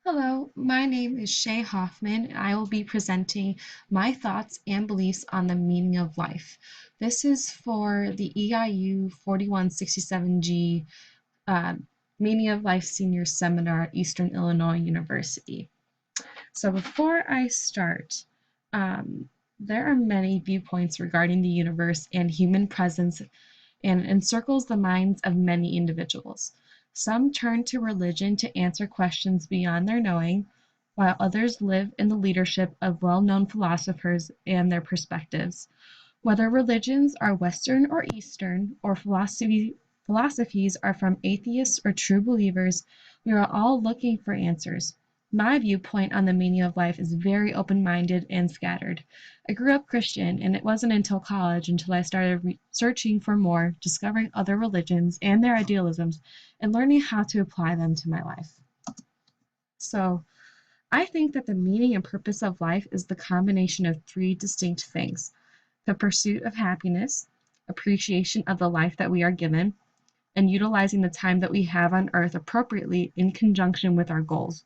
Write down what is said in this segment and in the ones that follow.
Hello, my name is Shay Hoffman, and I will be presenting my thoughts and beliefs on the meaning of life. This is for the EIU 4167G uh, Meaning of Life Senior Seminar at Eastern Illinois University. So before I start, there are many viewpoints regarding the universe and human presence and encircles the minds of many individuals. Some turn to religion to answer questions beyond their knowing, while others live in the leadership of well known philosophers and their perspectives. Whether religions are Western or Eastern, or philosophies are from atheists or true believers, we are all looking for answers. My viewpoint on the meaning of life is very open minded and scattered. I grew up Christian, and it wasn't until college until I started searching for more, discovering other religions and their idealisms, and learning how to apply them to my life. So, I think that the meaning and purpose of life is the combination of three distinct things: the pursuit of happiness, appreciation of the life that we are given, and utilizing the time that we have on earth appropriately in conjunction with our goals.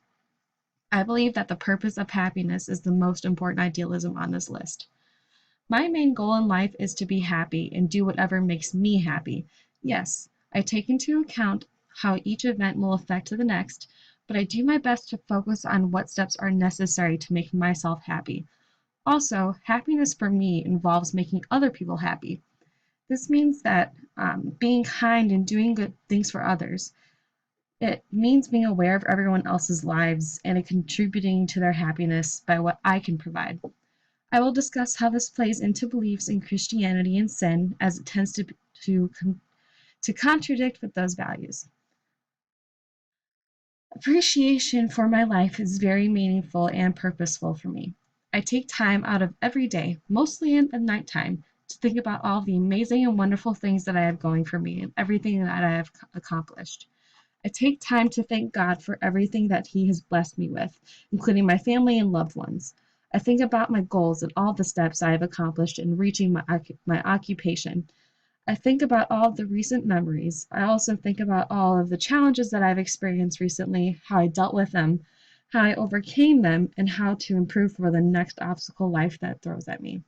I believe that the purpose of happiness is the most important idealism on this list. My main goal in life is to be happy and do whatever makes me happy. Yes, I take into account how each event will affect the next, but I do my best to focus on what steps are necessary to make myself happy. Also, happiness for me involves making other people happy. This means that being kind and doing good things for others. It means being aware of everyone else's lives and contributing to their happiness by what I can provide. I will discuss how this plays into beliefs in Christianity and sin, as it tends to, to contradict with those values. Appreciation for my life is very meaningful and purposeful for me. I take time out of every day, mostly in the nighttime, to think about all the amazing and wonderful things that I have going for me and everything that I have accomplished. I take time to thank God for everything that He has blessed me with, including my family and loved ones. I think about my goals and all the steps I have accomplished in reaching my occupation. I think about all of the recent memories. I also think about all of the challenges that I've experienced recently, how I dealt with them, how I overcame them, and how to improve for the next obstacle life that throws at me.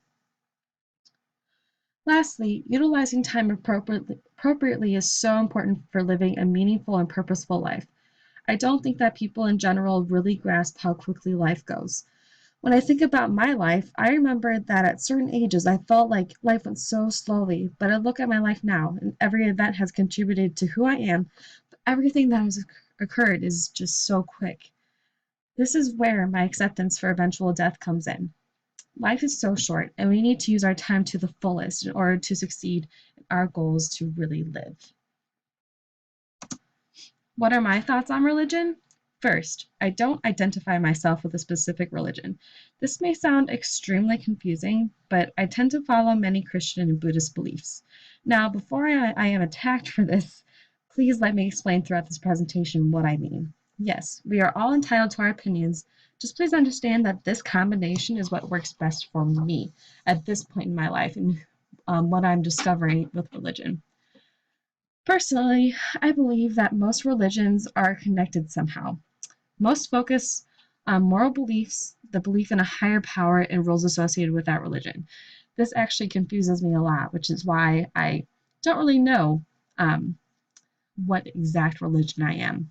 Lastly, utilizing time appropriately is so important for living a meaningful and purposeful life. I don't think that people in general really grasp how quickly life goes. When I think about my life, I remember that at certain ages I felt like life went so slowly, but I look at my life now, and every event has contributed to who I am, but everything that has occurred is just so quick. This is where my acceptance for eventual death comes in. Life is so short, and we need to use our time to the fullest in order to succeed in our goals to really live. What are my thoughts on religion? First, I don't identify myself with a specific religion. This may sound extremely confusing, but I tend to follow many Christian and Buddhist beliefs. Now, before I am attacked for this, please let me explain throughout this presentation what I mean. Yes, we are all entitled to our opinions. Just please understand that this combination is what works best for me at this point in my life and what I'm discovering with religion. Personally, I believe that most religions are connected somehow. Most focus on moral beliefs, the belief in a higher power, and rules associated with that religion. This actually confuses me a lot, which is why I don't really know what exact religion I am.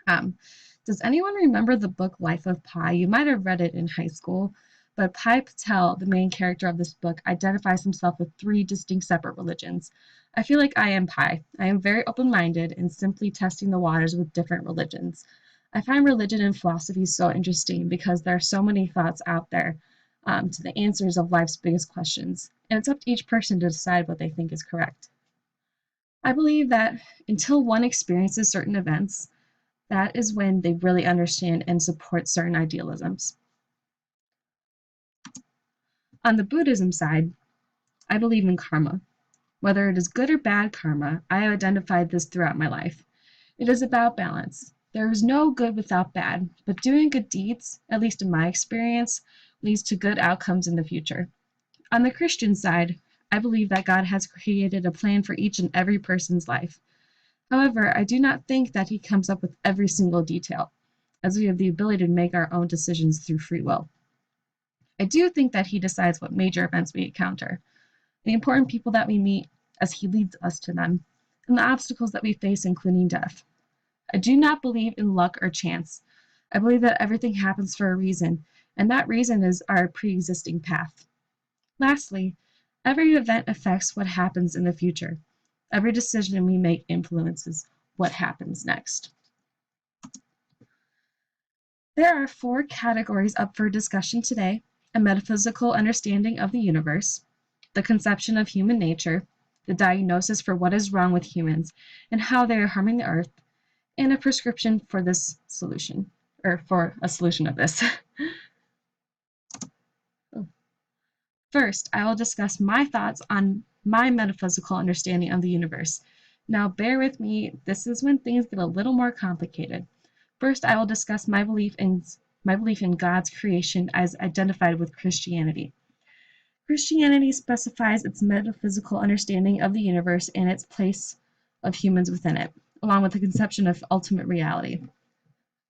Um, does anyone remember the book Life of Pi? You might have read it in high school, but Pi Patel, the main character of this book, identifies himself with three distinct separate religions. I feel like I am Pi. I am very open minded and simply testing the waters with different religions. I find religion and philosophy so interesting because there are so many thoughts out there to the answers of life's biggest questions, and it's up to each person to decide what they think is correct. I believe that until one experiences certain events, that is when they really understand and support certain idealisms. On the Buddhism side, I believe in karma. Whether it is good or bad karma, I have identified this throughout my life. It is about balance. There is no good without bad, but doing good deeds, at least in my experience, leads to good outcomes in the future. On the Christian side, I believe that God has created a plan for each and every person's life. However, I do not think that he comes up with every single detail. as we have the ability to make our own decisions through free will. I do think that he decides what major events we encounter, the important people that we meet as he leads us to them, and the obstacles that we face, including death. I do not believe in luck or chance. I believe that everything happens for a reason, and that reason is our pre-existing path. Lastly, every event affects what happens in the future. Every decision we make influences what happens next. There are 4 categories up for discussion today: a metaphysical understanding of the universe, the conception of human nature, the diagnosis for what is wrong with humans and how they are harming the earth, and a prescription for this solution, or for a solution of this. First, I will discuss my thoughts on my metaphysical understanding of the universe. Now, bear with me, this is when things get a little more complicated. First, I will discuss my belief in God's creation as identified with Christianity. Christianity specifies its metaphysical understanding of the universe and its place of humans within it, along with the conception of ultimate reality.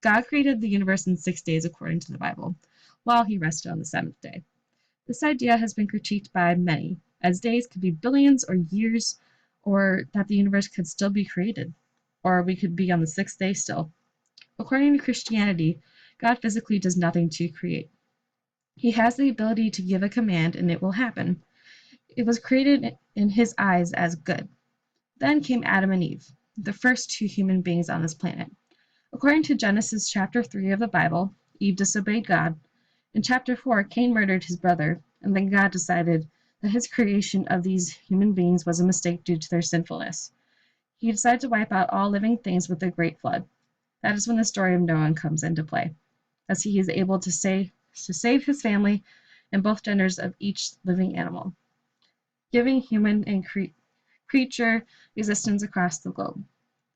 God created the universe in 6 days according to the Bible, while he rested on the 7th day. This idea has been critiqued by many, as days could be billions or years, or that the universe could still be created, or we could be on the 6th day still. According to Christianity, God physically does nothing to create. He has the ability to give a command and it will happen. It was created in his eyes as good. Then came Adam and Eve, the first 2 human beings on this planet. According to Genesis chapter 3 of the Bible, Eve disobeyed God. In chapter 4, Cain murdered his brother, and then God decided that his creation of these human beings was a mistake due to their sinfulness. He decided to wipe out all living things with a great flood. That is when the story of Noah comes into play, as he is able to save his family and both genders of each living animal, giving human and creature existence across the globe.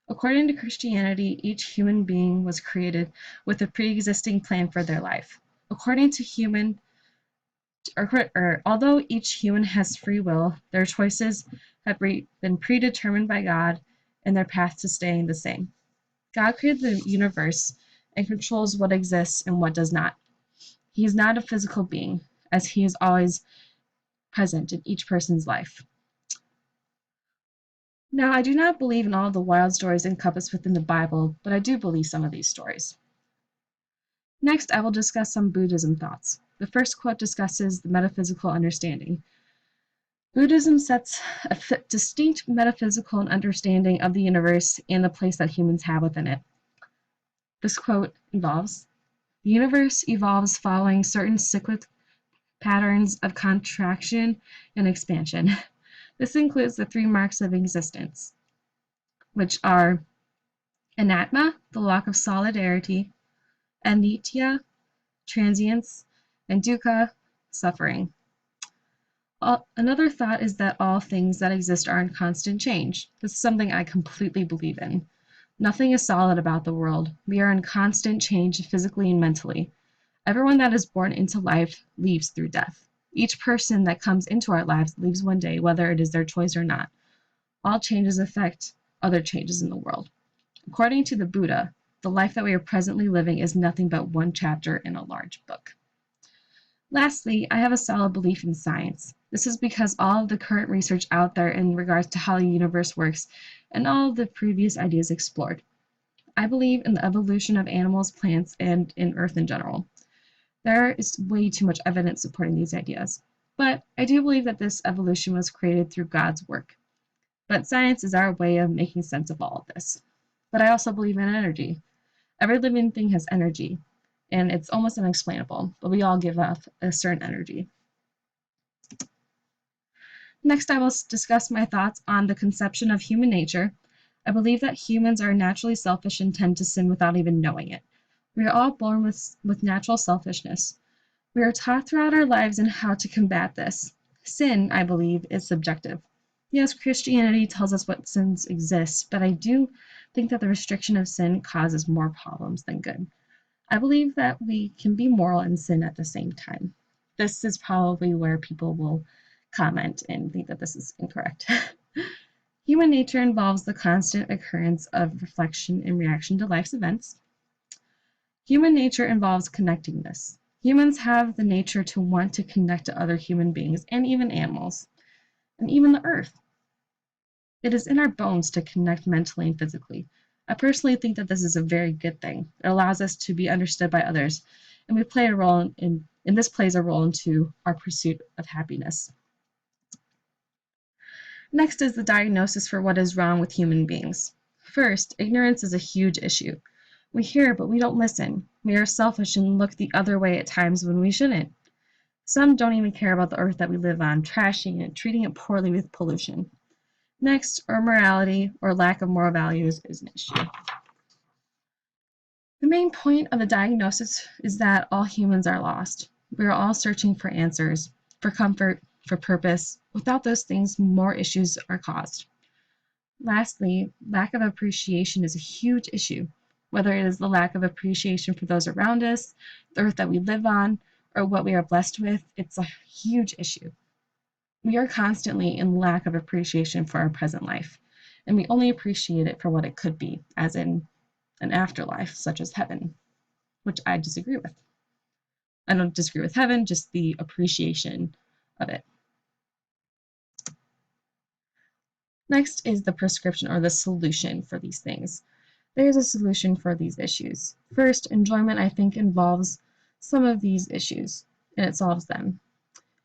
According to Christianity, each human being was created with a pre-existing plan for their life. According to although each human has free will, their choices have been predetermined by God and their path to staying the same. God created the universe and controls what exists and what does not. He is not a physical being, as he is always present in each person's life. Now, I do not believe in all the wild stories encompassed within the Bible, but I do believe some of these stories. Next, I will discuss some Buddhism thoughts. The first quote discusses the metaphysical understanding. Buddhism sets a distinct metaphysical understanding of the universe and the place that humans have within it. This quote involves, "The universe evolves following certain cyclic patterns of contraction and expansion. This includes the 3 marks of existence, which are anatma, the lack of solidarity, anitya, transience, and dukkha, suffering." Another thought is that all things that exist are in constant change. This is something I completely believe in. Nothing is solid about the world. We are in constant change physically and mentally. Everyone that is born into life leaves through death. Each person that comes into our lives leaves one day, whether it is their choice or not. All changes affect other changes in the world. According to the Buddha, the life that we are presently living is nothing but one chapter in a large book. Lastly, I have a solid belief in science. This is because all of the current research out there in regards to how the universe works and all of the previous ideas explored. I believe in the evolution of animals, plants, and in Earth in general. There is way too much evidence supporting these ideas, but I do believe that this evolution was created through God's work. But science is our way of making sense of all of this. But I also believe in energy. Every living thing has energy, and it's almost unexplainable, but we all give off a certain energy. Next, I will discuss my thoughts on the conception of human nature. I believe that humans are naturally selfish and tend to sin without even knowing it. We are all born with natural selfishness. We are taught throughout our lives in how to combat this. Sin, I believe, is subjective. Yes, Christianity tells us what sins exist, but I do think that the restriction of sin causes more problems than good. I believe that we can be moral and sin at the same time. This is probably where people will comment and think that this is incorrect. Human nature involves the constant occurrence of reflection and reaction to life's events. Human nature involves connectedness. Humans have the nature to want to connect to other human beings and even animals, and even the earth. It is in our bones to connect mentally and physically. I personally think that this is a very good thing. It allows us to be understood by others, and we play a role in this plays a role into our pursuit of happiness. Next is the diagnosis for what is wrong with human beings. First, ignorance is a huge issue. We hear, but we don't listen. We are selfish and look the other way at times when we shouldn't. Some don't even care about the earth that we live on, trashing it, treating it poorly with pollution. Next, our morality or lack of moral values is an issue. The main point of the diagnosis is that all humans are lost. We are all searching for answers, for comfort, for purpose. Without those things, more issues are caused. Lastly, lack of appreciation is a huge issue, whether it is the lack of appreciation for those around us, the earth that we live on, or what we are blessed with. It's a huge issue. We are constantly in lack of appreciation for our present life, and we only appreciate it for what it could be, as in an afterlife, such as heaven, which I disagree with. I don't disagree with heaven, just the appreciation of it. Next is the prescription or the solution for these things. There's a solution for these issues. First, enjoyment, I think, involves some of these issues, and it solves them.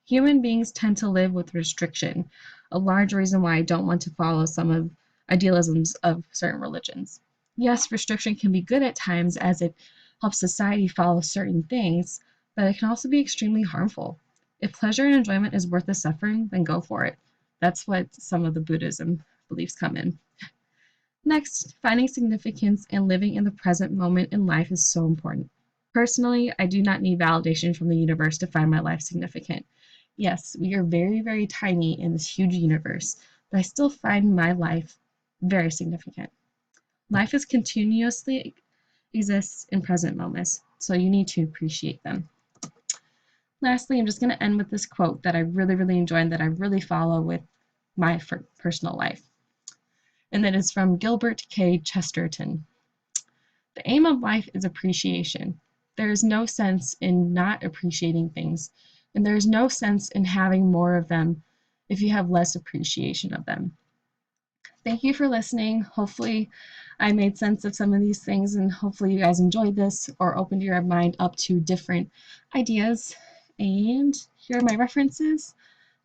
Human beings tend to live with restriction, a large reason why I don't want to follow some of idealisms of certain religions. Yes, restriction can be good at times as it helps society follow certain things, but it can also be extremely harmful. If pleasure and enjoyment is worth the suffering, then go for it. That's what some of the Buddhism beliefs come in. Next, finding significance and living in the present moment in life is so important. Personally, I do not need validation from the universe to find my life significant. Yes, we are very, very tiny in this huge universe, but I still find my life very significant. Life is continuously exists in present moments, so you need to appreciate them. Lastly, I'm just going to end with this quote that I really, really enjoy and that I really follow with my personal life. And that is from Gilbert K. Chesterton. The aim of life is appreciation. There is no sense in not appreciating things, and there is no sense in having more of them if you have less appreciation of them. Thank you for listening. Hopefully, I made sense of some of these things, and hopefully, you guys enjoyed this or opened your mind up to different ideas. And here are my references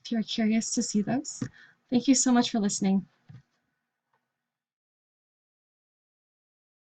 if you're curious to see those. Thank you so much for listening.